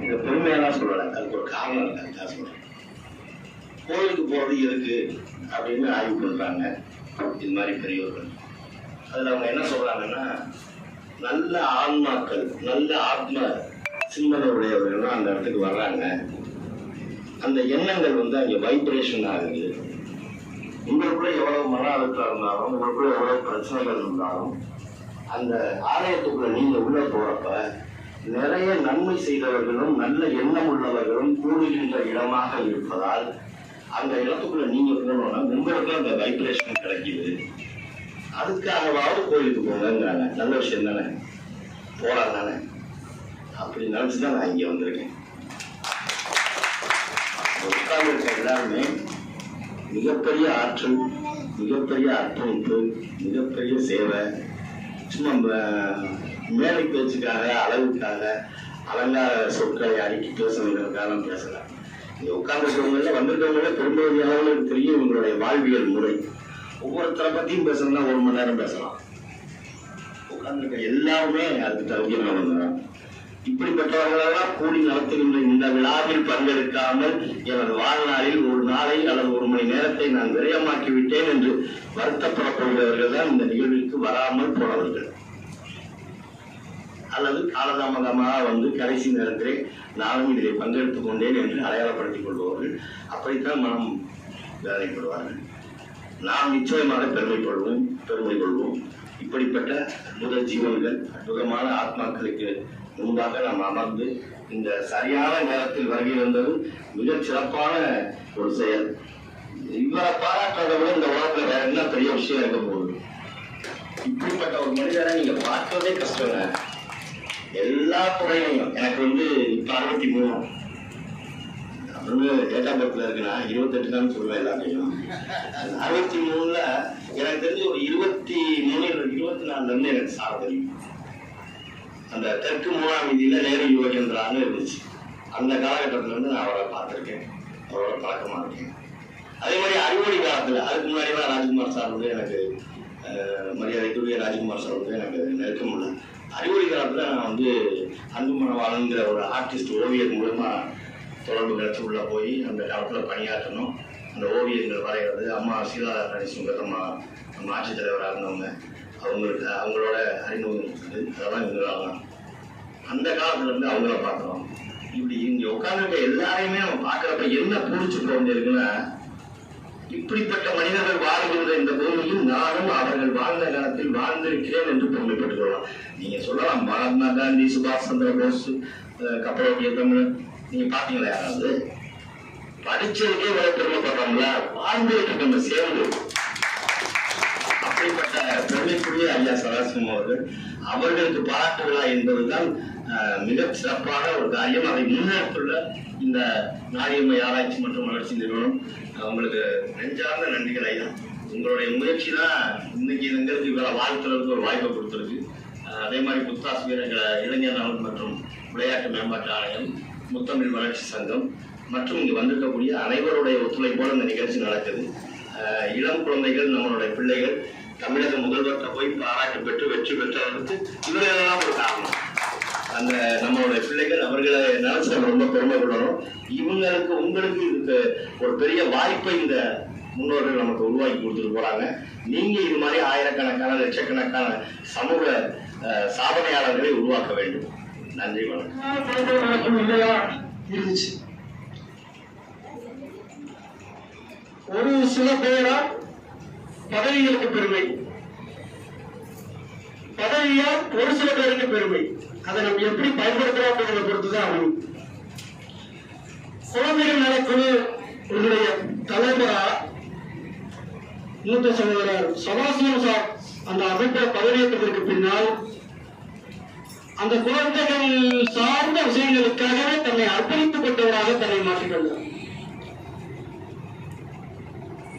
இதை பெருமையெல்லாம் சொல்லலை, அதுக்கு ஒரு காரணம் இருக்கு, அதுக்காக சொல்றேன். கோயிலுக்கு போறது எதுக்கு அப்படின்னு ஆய்வு பண்றாங்க இது மாதிரி பெரியவர்கள். அதுல அவங்க என்ன சொல்றாங்கன்னா, நல்ல ஆன்மாக்கள், நல்ல ஆத்ம சிந்தனை உடையவர்கள் அந்த இடத்துக்கு வர்றாங்க. அந்த எண்ணங்கள் அங்கே வைப்ரேஷன் ஆகுது. உங்களுக்குள்ள எவ்வளவு மன அழுத்தம் இருந்தாலும், உங்களுக்குள்ள எவ்வளவு பிரச்சனைகள் இருந்தாலும், அந்த ஆலயத்துக்குள்ள நீங்க உள்ள போறப்ப நிறைய நன்மை செய்தவர்களும் நல்ல எண்ணம் உள்ளவர்களும் கூடுகின்ற இடமாக இருப்பதால் அந்த இடத்துக்குள்ள நீங்க போனோம்னா உங்களுக்கு அந்த வைப்ரேஷன் கிடைக்குது. அதுக்காகவாவது கோயிலுக்கு போங்கிறாங்க. நல்ல விஷயம் தானே, போலாம் தானே. அப்படி நினைச்சுதான் நான் இங்க வந்திருக்கேன். உட்கார்ந்து இருக்க எல்லாருமே மிகப்பெரிய ஆற்றல், மிகப்பெரிய அர்ப்பணிப்பு, மிகப்பெரிய சேவை. சும்மா மேலை பேச்சுக்காக, அளவுக்காக, அலங்கார சொற்களை அடுக்கி பேசணுங்கிறதுக்காக பேசல. இங்க உட்கார்ந்துருக்கவங்கள வந்திருக்கவங்கள பெரும்பகுதியானவங்களுக்கு தெரியும் இவங்களுடைய வாழ்வியல் முறை. ஒவ்வொருத்தரை பத்தியும் பேசணும்னா 1 மணி நேரம் பேசலாம். உட்கார்ந்துருக்க எல்லாருமே அதுக்கு தகுதியானவங்க. இப்படிப்பட்டவர்களெல்லாம் கூடி நடத்துகின்ற இந்த விழாவில் பங்கெடுக்காமல் எனது வாழ்நாளில் ஒரு நாளை அல்லது 1 மணி நேரத்தை நான் விரயமாக்கி விட்டேன் என்று வருத்தப்படப்படுகிறவர்கள் தான் இந்த நிகழ்விற்கு வராமல் போனவர்கள், அல்லது காலதாமதமாக கடைசி நேரத்திலே நானும் இதில் பங்கெடுத்துக் கொண்டேன் என்று அடையாளப்படுத்திக் கொள்பவர்கள். அப்படித்தான் மனம் வேதனைப்படுவார்கள். நாம் நிச்சயமாக பெருமை கொள்வோம். இப்படிப்பட்ட அற்புத ஜீவன்கள், அற்புதமான ஆத்மாக்களுக்கு முன்பாக நாம் அமர்ந்து இந்த சரியான நேரத்தில் வருகை வந்தது மிகச் சிறப்பான ஒரு செயல். இவரை பாராட்டுறதை விட இந்த உலகத்துல வேற என்ன பெரிய விஷயம் இருக்க போகுது? இப்படிப்பட்ட ஒரு மனிதரை நீங்க பார்க்கவே கஷ்டங்க. எல்லா துறையிலையும் எனக்கு இப்ப 63 டேட் ஆஃப் பர்த்ல இருக்குன்னா 28 தான் சொல்லுவேன் எல்லாத்தையும். 63ல எனக்கு தெரிஞ்சு ஒரு 23 24 இருந்து எனக்கு சார தெரியும். அந்த தெற்கு 3ஆம் வீதியில நேரு யுவ கேந்திரான்னு இருந்துச்சு. அந்த காலகட்டத்துல இருந்து நான் அவரை பார்த்திருக்கேன், அவரோட பழக்கமா இருக்கேன். அதே மாதிரி அறிவொளி காலத்துல, அதுக்கு முன்னாடிலாம் ராஜ்குமார் சார் எனக்கு மரியாதைக்குரிய ராஜ்குமார் சார் எனக்கு நெருக்கம் இல்லை. அறிவொளி காலத்துல நான் அன்பு மணவாளன்கிற ஒரு ஆர்டிஸ்ட் ஓவியர் மூலமா தொடர்பு கிடைச்சி உள்ள போய் அந்த காலத்துல பணியாற்றணும். அந்த ஓவியங்கள் வரைகிறது அம்மா சீதா கணேசன் நம்ம ஆட்சித்தலைவராக இருந்தவங்க, அவங்களோட அறிமுகம் இருக்குது. அதெல்லாம் இவங்களாம் அந்த காலத்துல இருந்து அவங்கள பார்க்கிறோம். இப்படி இங்க உட்கார்ந்துருக்க எல்லாரையுமே நம்ம பார்க்கறப்ப என்ன பூரிச்சு போயிருக்குன்னா, இப்படிப்பட்ட மனிதர்கள் வாழ்கின்ற இந்த பூமியில் நானும் அவர்கள் வாழ்ந்த காலத்தில் வாழ்ந்திருக்கிறேன் என்று பெருமைப்பட்டுக் கொள்ளலாம். நீங்க சொல்லலாம் மகாத்மா காந்தி, சுபாஷ் சந்திர போஸ், கப்பலோட்டிய தமிழ், நீங்க பாத்தீங்களா? யாராவது படிச்சதுக்கே வேற பெருமைப்படுறாங்களா? வாழ்ந்துட்டு நம்ம சேர்ந்து அப்படிப்பட்ட பெருமைக்குரிய ஐயா சதாசிவம் அவர்களுக்கு பாராட்டு விழா என்பதுதான் மிக சிறப்பான ஒரு காரியம். அதை முன்னெடுத்துள்ள இந்த நாரியம்மை ஆராய்ச்சி மற்றும் வளர்ச்சி நிறுவனம் உங்களுக்கு நெஞ்சார்ந்த நன்றிகள் ஐயா. உங்களுடைய முயற்சி தான் இன்னைக்கு எங்களுக்கு இவ்வளவு வாழ்த்துறதுக்கு ஒரு வாய்ப்பை கொடுத்துருக்கு. அதே மாதிரி புத்தாசிரியர் இளைஞர் நலன் மற்றும் விளையாட்டு மேம்பாட்டு ஆணையம், முத்தமிழ் வளர்ச்சி சங்கம் மற்றும் இங்கு வந்திருக்கக்கூடிய அனைவருடைய ஒத்துழைப்போடு இந்த நிகழ்ச்சி நடக்குது. இளம் குழந்தைகள், நம்மளுடைய பிள்ளைகள் தமிழக முதல்வர்கிட்ட போய் பாராட்டு பெற்று வெற்றி பெற்றதற்கு இவர்களெல்லாம் ஒரு காரணம். அந்த நம்மளுடைய பிள்ளைகள் அவர்களை நினைச்சு நம்ம ரொம்ப பெருமை கொள்ளணும். இவங்களுக்கு உங்களுக்கு இதுக்கு ஒரு பெரிய வாய்ப்பை இந்த முன்னோர்கள் நமக்கு உருவாக்கி கொடுத்துட்டு போறாங்க. நீங்க இது மாதிரி ஆயிரக்கணக்கான லட்சக்கணக்கான சமூக சாதனையாளர்களை உருவாக்க வேண்டும். நன்றி, வணக்கம். இருந்துச்சு ஒரு சில பேரா பதவிகளுக்கு பெருமை, பதவியால் ஒரு சில பேருக்கு பெருமை. அதை நம்ம எப்படி பயன்படுத்துறோம் அப்படிங்கிறத பொறுத்துதான் அமையும். குழந்தைகள் நலக்குழு உங்களுடைய தலைவரா மூத்த சகோதரர் சதாசிவம் சார் அந்த அமைப்பை பதவியேற்றதற்கு பின்னால் அந்த குழந்தைகள் சார்ந்த விஷயங்களுக்காகவே தன்னை அர்ப்பணித்துக் கொண்டவராக தன்னை மாற்றிக்கொண்டார்.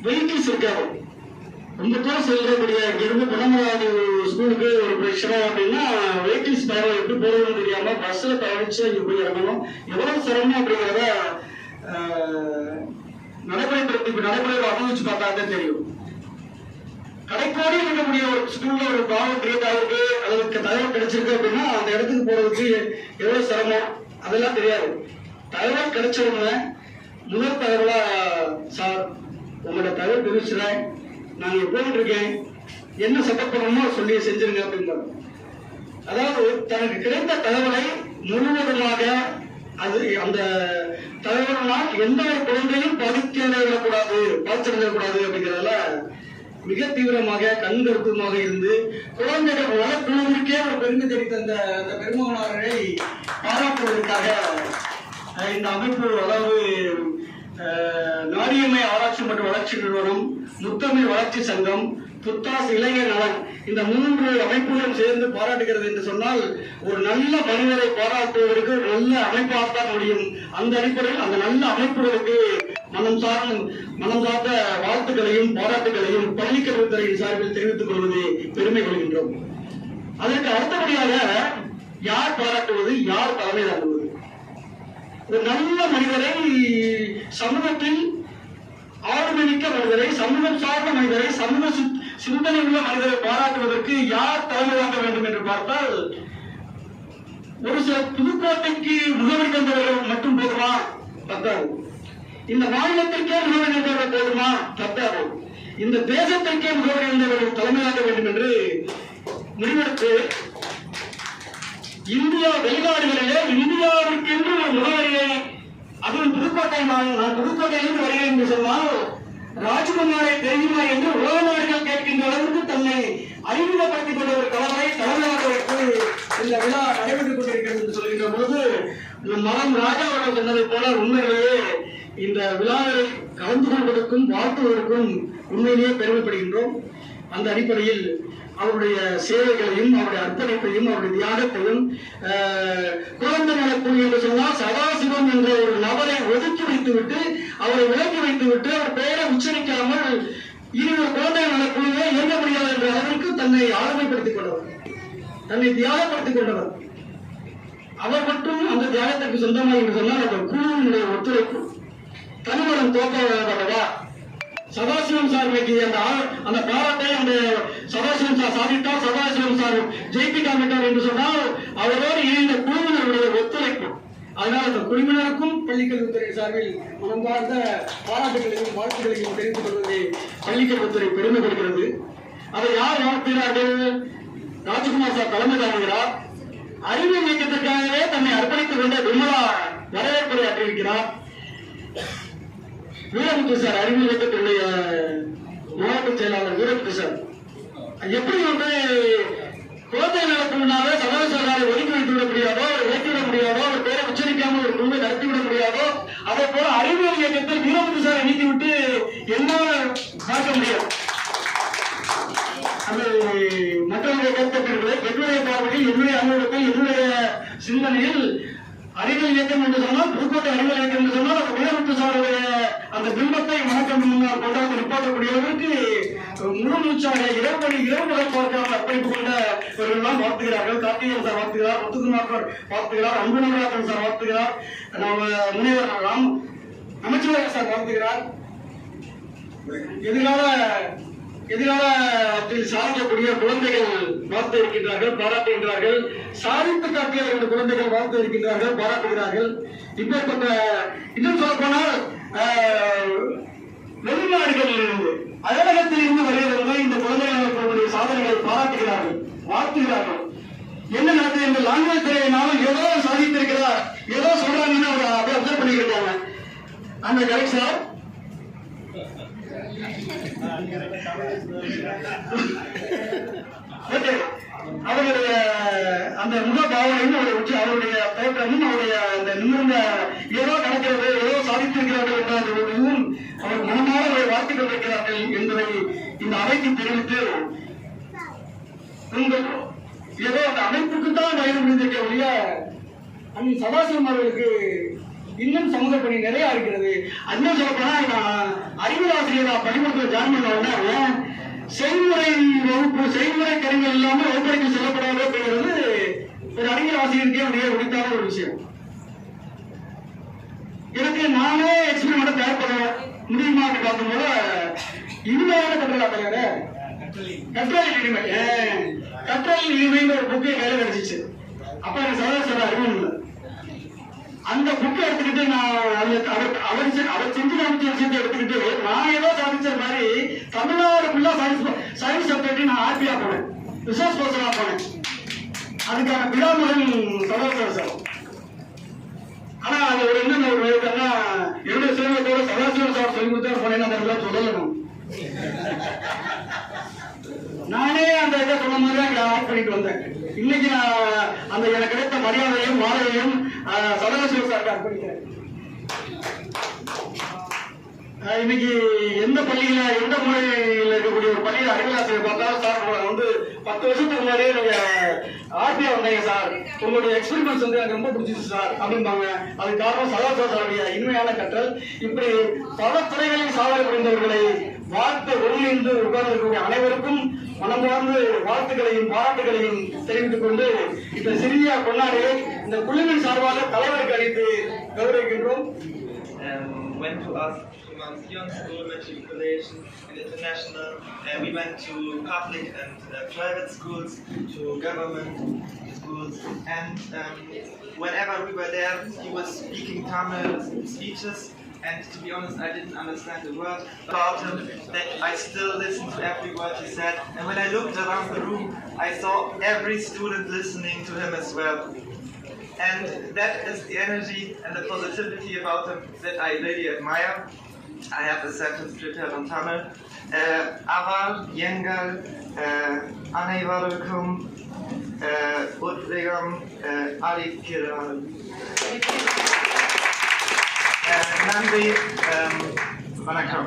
வெஹிக்கிள்ஸ் இருக்காது, ரொம்ப தூரம் செல்லக்கூடிய இங்கிருந்து பணமராது ஸ்கூலுக்கு ஒரு பிரச்சனை அப்படின்னா வெஹிக்கிள்ஸ் பயணம் எப்படி போறதுன்னு தெரியாம பஸ்ல பயணிச்சு இங்க போய் இறங்கணும். எவ்வளவு சிரமம் அப்படிங்கிறத நடைமுறைப்படுத்தி நடைமுறையில் அனுபவிச்சு பார்த்தாதான் தெரியும். கடைக்கோடி இருக்கக்கூடிய ஒரு ஸ்கூல்ல ஒரு ப்ராப்ளம் கிரியேட் ஆயிருக்கு அல்லது தகவல் கிடைச்சிருக்கு அப்படின்னா அந்த இடத்துக்கு போறதுக்கு எவ்வளவு சிரமம் அதெல்லாம் தெரியாது. தகவல் கிடைச்சவங்க முதல் தகவலா, சார் உங்களோட தகவல் தெரிவிச்சுறேன், நாங்க போயிட்டு இருக்கேன், என்ன சப்போர்ட் பண்ணணுமோ சொல்லி செஞ்சிருங்க அப்படின்றாங்க. அதாவது தனக்கு கிடைத்த தகவலை முழுவதுமாக அது அந்த தகவலால் எந்த ஒரு குழந்தையும் பாதிச்சிடக்கூடாது அப்படிங்கிறதுல மிக தீவிரமாக கண் கருத்துமாக இருந்து குழந்தைகள் வளர்க்குழுவிற்கே ஒரு பெருமை தெரிவித்த அந்த பெருமகனாரை பாராட்டுவதற்காக இந்த அமைப்பு, அதாவது நாரியம்மை ஆராய்ச்சி மற்றும் வளர்ச்சி நிறுவனம், முத்தமிழ் வளர்ச்சி சங்கம், புத்தாஸ் இளைஞர் நலன், இந்த 3 அமைப்புகளும் சேர்ந்து பாராட்டுகிறது என்று சொன்னால் ஒரு நல்ல மனிதரை பாராட்டுவதற்கு ஒரு நல்ல அமைப்பாகத்தான் முடியும். அந்த அடிப்படையில் அந்த நல்ல அமைப்புகளுக்கு மனம் சார்ந்த வாழ்த்துக்களையும் பாராட்டுகளையும் பள்ளிக்கல்வித்துறையின் சார்பில் தெரிவித்துக் கொள்வது பெருமை கொள்கின்றோம். அதற்கு அடுத்தபடியாக யார் பாராட்டுவது, யார் தலைமை தாங்குவது? ஒரு நல்ல மனிதரை, சமூகத்தில் ஆளுமைமிக்க மனிதரை, சமூகம் சார்ந்த மனிதரை, சமூக சிந்தனை உள்ள மனிதரை பாராட்டுவதற்கு யார் தலைமை தாங்க வேண்டும் என்று பார்த்தால், ஒரு சில புதுக்கோட்டைக்கு முகவரி தந்தவர்கள் மட்டும் போதுமா? பத்தாது. இந்த மாநிலத்திற்கே முகவரி தந்தவர்கள் போதுமா? பத்தாது. இந்த தேசத்திற்கே முகவரி தந்தவர்கள் தலைமையாக வேண்டும் என்று முடிவெடுத்து இந்தியா வெளிநாடுகளிலே இந்தியாவிற்கென்று ஒரு முகவரியை, அதுவும் புதுக்கோட்டை, நான் புதுக்கோட்டையிலிருந்து வருகிறேன் என்று சொன்னால் ராஜ்குமாரை தெரியுமா என்று உலக நாடுகள் கேட்கின்ற அளவுக்கு தன்னை அறிமுகப்படுத்திக் கொண்ட ஒரு தலைவரை தலைமையாக வைத்து இந்த விழா நடைபெற்றுக் கொண்டிருக்கிறது என்று சொல்கின்ற பொழுது மனம் ராஜா அவர்கள் சொன்னதை போல உண்மையிலேயே இந்த விழாவில் கலந்து கொள்வதற்கும் வாழ்த்துவதற்கும் உண்மையிலேயே பெருமைப்படுகின்றோம். அந்த அடிப்படையில் அவருடைய சேவைகளையும் அவருடைய அர்ப்பணிப்பையும் அவருடைய தியாகத்தையும் குழந்தை நலக்குழு என்று சொன்னால் சதாசிவம் என்ற ஒரு நபரை ஒதுக்கி வைத்துவிட்டு, அவரை விலக்கி வைத்துவிட்டு, அவர் பெயரை உச்சரிக்காமல் இருவர் குழந்தை நலக்குழுவே இயங்க முடியாது என்ற அளவிற்கு தன்னை ஆளுமைப்படுத்திக் கொண்டவர், தன்னை தியாகப்படுத்திக் கொண்டவர். அவர் மட்டும் அந்த தியாகத்திற்கு சொந்தமாக என்று சொன்னால் அந்த குழுவினுடைய ஒத்துழைப்பு. தனிமரம் தோற்றவா சதாசிவம் சார் அந்த பாராட்டை அந்த சதாசிவம் சார் சாதித்தார், சதாசிவம் சார் ஜெயிப்பிக்காவிட்டார் என்று சொன்னால் அவரோடு இணைந்த குழுவினருடைய ஒத்துழைப்பு. அதனால் அந்த குழுவினருக்கும் பள்ளிக்கல்வித்துறை சார்பில் மனமார்ந்த பாராட்டுகளையும் வாழ்த்துக்களையும் தெரிந்து கொள்வதை பள்ளிக்கல்வித்துறை பெருமை கொள்கிறது. அதை யார் வாழ்த்துகிறார்கள்? ராஜ்குமார் சார் தலைமை தாங்குகிறார். அறிவியல் இயக்கத்திற்காகவே தன்னை அர்ப்பணித்துக் கொண்ட விமலா வரவேற்புரை ஆற்றியிருக்கிறார். வீரமுத்து சார் அறிவியல் இயக்கத்தினுடைய மாவட்ட செயலாளர் வீரமுத்து சார் எப்படி குழந்தை நலக்குழுனாவே சதாசிவரை ஒதுக்கி வைத்துவிட முடியாதோ, இயக்கிவிட முடியாதோ, ஒரு பேரை உச்சரிக்காமல் ஒரு குழுவை நடத்திவிட முடியாதோ, அதே போல அறிவியல் இயக்கத்தில் வீரமுத்து சாரை நீக்கிவிட்டு என்ன பார்க்க முடியாது. அது மற்றவருடைய கருத்துக்களை என்னுடைய பார்வையில், என்னுடைய அனுபவத்தில், என்னுடைய சிந்தனையில் அறிவியல் இயக்கம் என்று சொன்னால், புதுக்கோட்டை அறிவியல் இயக்கம் என்று சொன்னால் அந்த வீரமுத்து சாருடைய அந்த பிம்பத்தை வணக்கம் முன்னால் கொண்டாந்து நிப்பாட்டக்கூடியவருக்கு முழு மூச்சாக இரவு பகல் பார்க்காமல் அர்ப்பணித்துக் கொண்டவர்கள்லாம் வாழ்த்துகிறார்கள். கார்த்திகேயன் சார் வாழ்த்துகிறார், முத்துக்குமார் சார் வாழ்த்துகிறார், அன்புநகராஜன் சார் வாழ்த்துகிறார், முனைவர் அமைச்சர் சார் வாழ்த்துகிறார். எதிர்காலத்தில் சாதிக்கக்கூடிய குழந்தைகள் வாழ்த்து இருக்கின்றார்கள், பாராட்டுகின்றார்கள். சாதித்து காட்டியவர்கள் குழந்தைகள் வாழ்த்து இருக்கின்றார்கள், பாராட்டுகிறார்கள். இப்பேற்பட்ட இன்னும் சொல்ல போனால் வெளிநாடுகளில் இருந்து, அயலகத்தில் இருந்து வருகிறவர்கள் இந்த குழந்தைகளுடைய சாதனைகளை பாராட்டுகிறார்கள், வாழ்த்துகிறார்கள். என்ன நடக்குது என்று லாங்குவேஜ் துறையினாலும் ஏதோ சாதித்திருக்கிறார், ஏதோ சொல்றாங்கன்னு அவங்க அப்படியே அப்சர்வ் பண்ணிக்கிட்டாங்க. அந்த கரெக்ட் சார் அவருடைய அந்த முக பாவனையும் அவருடைய தோற்றமும் அவருடைய அந்த நிமிர்ந்த ஏதோ நடக்கிறது, ஏதோ சாதித்திருக்கிறார்கள் என்ற அவர் மனமாக அவரை வாழ்த்துக் கொண்டிருக்கிறார்கள் என்பதை இந்த அமைப்பு தெரிவித்து, உங்கள் ஏதோ அந்த அமைப்புக்குத்தான் வயது முடிந்திருக்க ஒழிய அந்த சதாசிவம் அவர்களுக்கு இன்னும் சமூக பணி நிறைய இருக்கிறது. இன்னும் சொல்லப்போனா நான் அறிவியல் ஆசிரியர் பணிபுரிந்து ஜாயின் பண்ண செய்முறை வகுப்பு, செய்முறை கருவிகள் இல்லாமல் வகுப்பறைக்கு செல்லப்படாது அப்படிங்கிறது ஒரு அறிவியல் ஆசிரியருக்கே உடைய உரித்தான ஒரு விஷயம். எனக்கு நானே எக்ஸ்பிரிமெண்ட் தயார் பண்ண முடியுமா அப்படின்னு பார்க்கும்போது இனிமையான கட்டளை தலைவர கற்றல் இனிமை கற்றல் இனிமைன்னு ஒரு புக்கு கையில கிடைச்சிச்சு. அப்ப எனக்கு சகோதர அறிமுகம் இல்லை. அந்த புக்கை எடுத்துக்கிட்டு நான் அவர் செஞ்சு காமிச்ச விஷயத்தை எடுத்துக்கிட்டு நான் ஏதோ சாதிச்ச மாதிரி தமிழ்நாடு ஃபுல்லா சயின்ஸ் சப்ஜெக்ட் நான் ஆர்பியா போனேன், ரிசர்ச் பர்சனா போனேன். அதுக்கான பிதாமகன் சகோதர சார். ஆனா அது ஒரு என்ன ஒரு என்னன்னா என்னுடைய சேவத்தோட சதாசிவம் சார் சொல்லி கொடுத்தா போனேன்னு அதெல்லாம் சொல்லணும். நானே அந்த இதை சொன்ன மாதிரி தான் ஆஃப் பண்ணிட்டு வந்தேன். இன்னைக்கு நான் அந்த எனக்கு கிடைத்த மரியாதையும் மாலையையும் சதாசிவம் சார் அர்ப்பணிக்கிறேன். இன்னைக்கு எந்த பள்ளியில எந்த மூலையில் இருக்கக்கூடிய ஒரு பள்ளியில அறிவியலாசிரியர் பார்த்தாலும் சார் வந்து 10 வருஷத்துக்கு முன்னாடியே நீங்க ஆர்பியா வந்தீங்க சார், உங்களுடைய எக்ஸ்பெரிமெண்ட்ஸ் வந்து எனக்கு ரொம்ப பிடிச்சிச்சு சார் அப்படிம்பாங்க. அதுக்கு காரணம் சதாசிவம் சாருடைய இனிமையான கற்றல். இப்படி பல துறைகளில் சாதனை புரிந்தவர்களை வாழ்த்து ஒருங்கிணைந்து உட்கார்ந்திருக்கக்கூடிய அனைவருக்கும் மனமார்ந்து வாழ்த்துக்களையும் பாராட்டுகளையும் தெரிவித்துக் கொண்டு இந்த சிறிய கொண்டாடியை இந்த குழுவின் சார்பாக தலைவருக்கு அளித்து கௌரவிக்கின்றோம். Went to us Sion School, Matriculation and International. We went to public and private schools, to government schools, and whenever we were there, he was speaking Tamil speeches. And to be honest, I didn't understand the word about him, that I still listened to every word he said. And when I looked around the room, I saw every student listening to him as well. And that is the energy and the positivity about him that I really admire. I have a sentence prepared on Tamil. Avar yengal anaivarukum utvegam alikiral. Nandri, vanakkam.